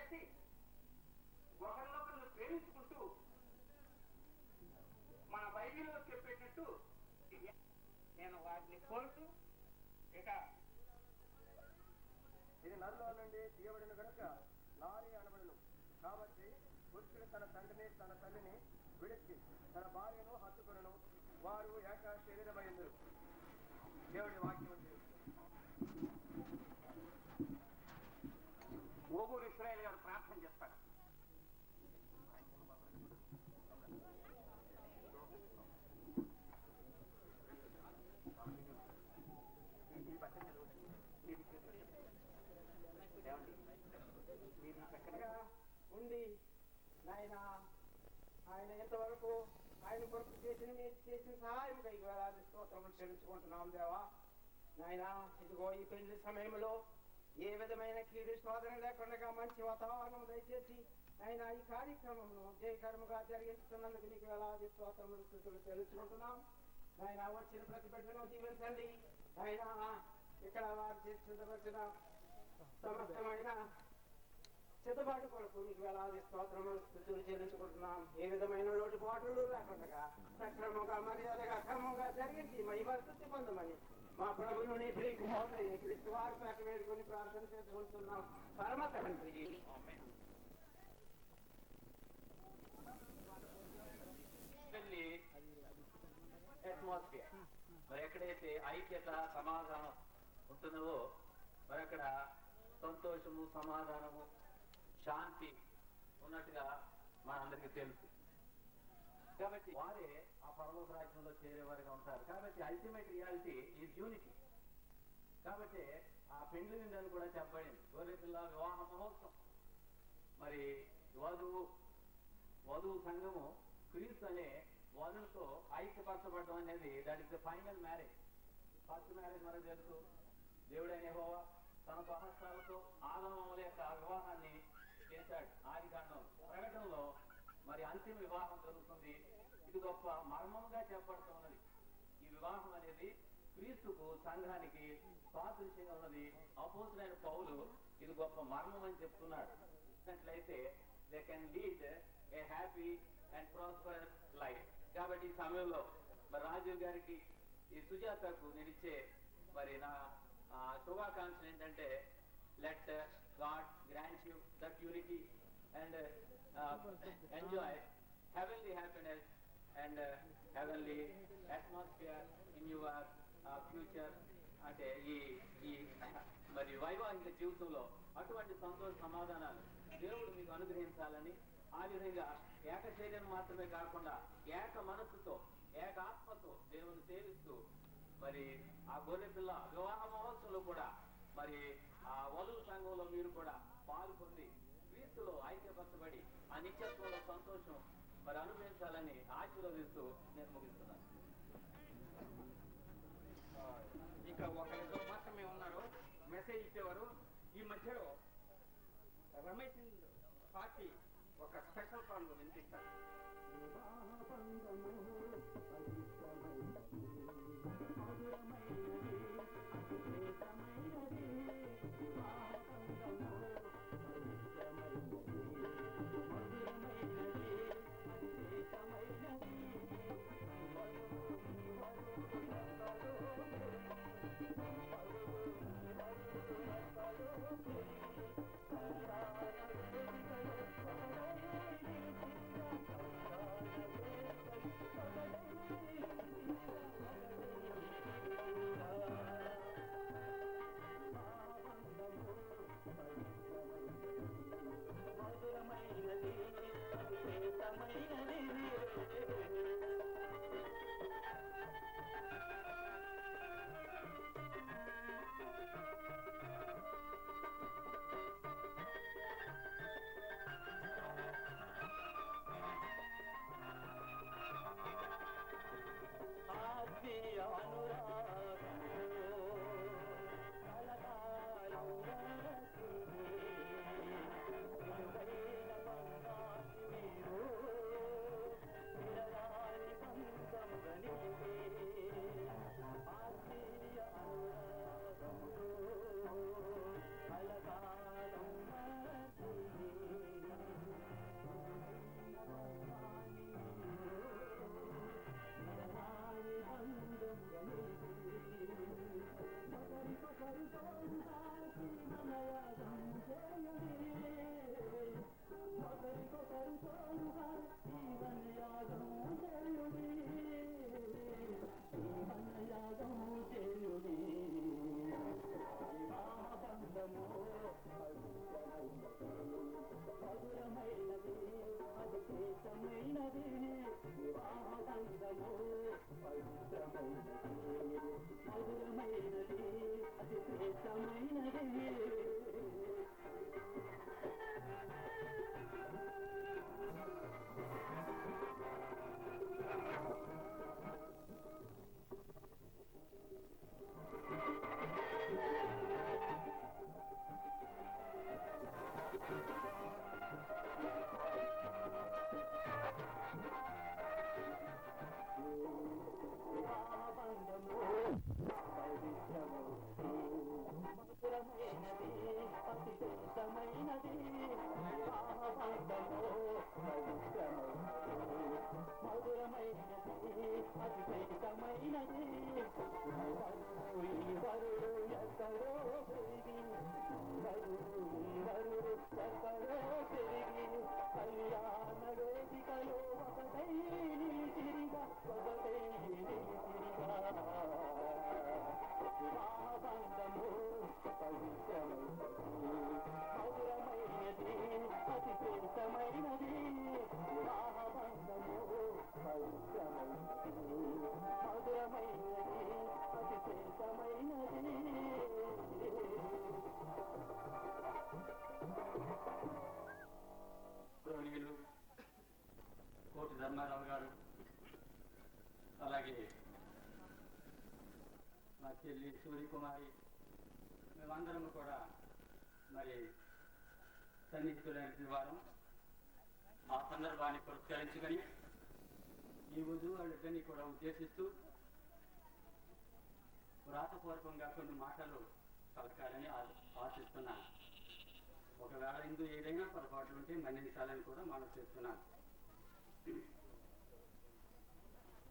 కలిసి ఒకరినొకరు ప్రేమించుకుంటూ మన బైబిల్లో చెప్పేటట్టు నేను వాటిని కోరుతూ ఇక ఇది నరులో నుండి తీయబడిన కనుక నారి అనబడును. కాబట్టి పురుషుడు తన తండ్రిని తన తల్లిని విడిచి తన భార్యను హత్తుకొనును, వారు ఏక శరీరమైందురు. దేవుడి వాక్యం. ఓగూరు ఇశ్రాయేల్ గారు ప్రార్థన చేస్తారు. మీరు చక్కగా ఉండి నాయన ఆయన ఎంతవరకు ఆయన కొరకు చేసిన సహాయం వేలాది స్తోత్రములు చెల్లించుకుంటున్నాం దేవా. నాయన ఇదిగో ఈ పెళ్లి సమయంలో ఏ విధమైన కీడు శోధన లేకుండా మంచి వాతావరణం దయచేసి ఆయన ఈ కార్యక్రమంలో జయకరముగా జరిగిస్తున్నందుకు నీకు వేలాది స్తోత్రములు స్తుతులు చెల్లించుకుంటున్నాం. ఆయన వచ్చిన ప్రతి బిడ్డను దీవించండి. ఆయన ఇక్కడ వారు చేసిన సమస్తమైన సిద్ధపాటు కొరకు నీకు వేలాది స్తోత్రములు స్తుతులు చెల్లించుకుంటున్నాం. ఏ విధమైన లోటుపాట్లు లేకుండా సక్రమంగా మర్యాదగా క్రమంగా జరిగించి మహిమ స్తుతి పొందమని మా ప్రభువుని క్రీస్తు వారి పేట వేడుకొని ప్రార్థన చేసుకుంటున్నాం పరమ తండ్రి. అట్మాస్ఫియర్ మరి ఎక్కడైతే ఐక్యత సమాధానం ఉంటున్నవో మరి అక్కడ సంతోషము సమాధానము శాంతి ఉన్నట్టుగా మనందరికీ తెలుసు. కాబట్టి వారే ఆ పరలోక రాజ్యంలో చేరేవారుగా ఉంటారు. కాబట్టి అల్టిమేట్ రియాలిటీ ఈజ్ యూనిటీ. కాబట్టి ఆ పెండ్లి విందని కూడా చెప్పబడింది. గొర్రెపిల్ల వివాహ మహోత్సవం. మరి వధువు సంఘము క్రీస్తు అనే వధువుతో ఐక్యపరచబడడం అనేది that is the final marriage. First marriage మనకు తెలుసు. దేవుడైన యెహోవా తన సహస్రాలతో ఆదాముల యొక్క వివాహాన్ని చేశాడు. ఆదికాండం ప్రకటనలో మరి అంతిమ వివాహం జరుగుతుంది. ఇది గొప్ప మర్మంగా చెప్పబడుతున్నది. ఈ వివాహం అనేది క్రీస్తుకు సంఘానికి సాదృశ్యంగా ఉన్నది. అపోస్తులైన పౌలు ఇది గొప్ప మర్మం అని చెప్తున్నాడు. అయితే they can lead a happy and prosperous life. కాబట్టి ఈ సమయంలో మరి రాజీవ్ గారికి ఈ సుజాతకు నేను ఇచ్చే మరి నా శుభాకాంక్షలు ఏంటంటే let God grant you that unity and enjoy heavenly happiness and heavenly atmosphere in your future. అంటే ఈ మరి వైవాహిక జీవితంలో అటువంటి సంతోష సమాధానాలు దేవుడు మీకు అనుగ్రహించాలని, ఆ విధంగా ఏక శరీరం మాత్రమే కాకుండా ఏక మనస్సుతో ఏక ఆత్మతో దేవుని సేవిస్తూ మరి ఆ గొర్రె పిల్ల వివాహ మహోత్సవంలో కూడా మరి ఆ వధువు సంఘంలో మీరు కూడా పాల్గొంది క్రీస్తులో ఐక్యపరచబడి ఆ నిత్యత్వంలో సంతోషం మరి అనుభవించాలని ఆశీర్వదిస్తూ నేను ముగిస్తున్నాను. ఇంకా ఒకరితో మాత్రమే ఉన్నారు మెసేజ్ ఇచ్చేవారు. ఈ మధ్యలో రమేష్ పార్టీ ఒక స్పెషల్ సాంగ్ వినిపిస్తారు. మా చెల్లి సూర్యకుమారి, మేమందరం కూడా మరి సన్నిహితులైన వారం ఆ సందర్భాన్ని పురస్కరించుకొని ఈ వాళ్ళిద్దరినీ కూడా ఉద్దేశిస్తూ వ్రాతపూర్వకంగా కొన్ని మాటలు పలకాలని ఆశిస్తున్నాను. ఒకవేళ ఇందు ఏదైనా పొరపాట్లు ఉంటే మన్నించాలని కూడా మనం చేస్తున్నాను.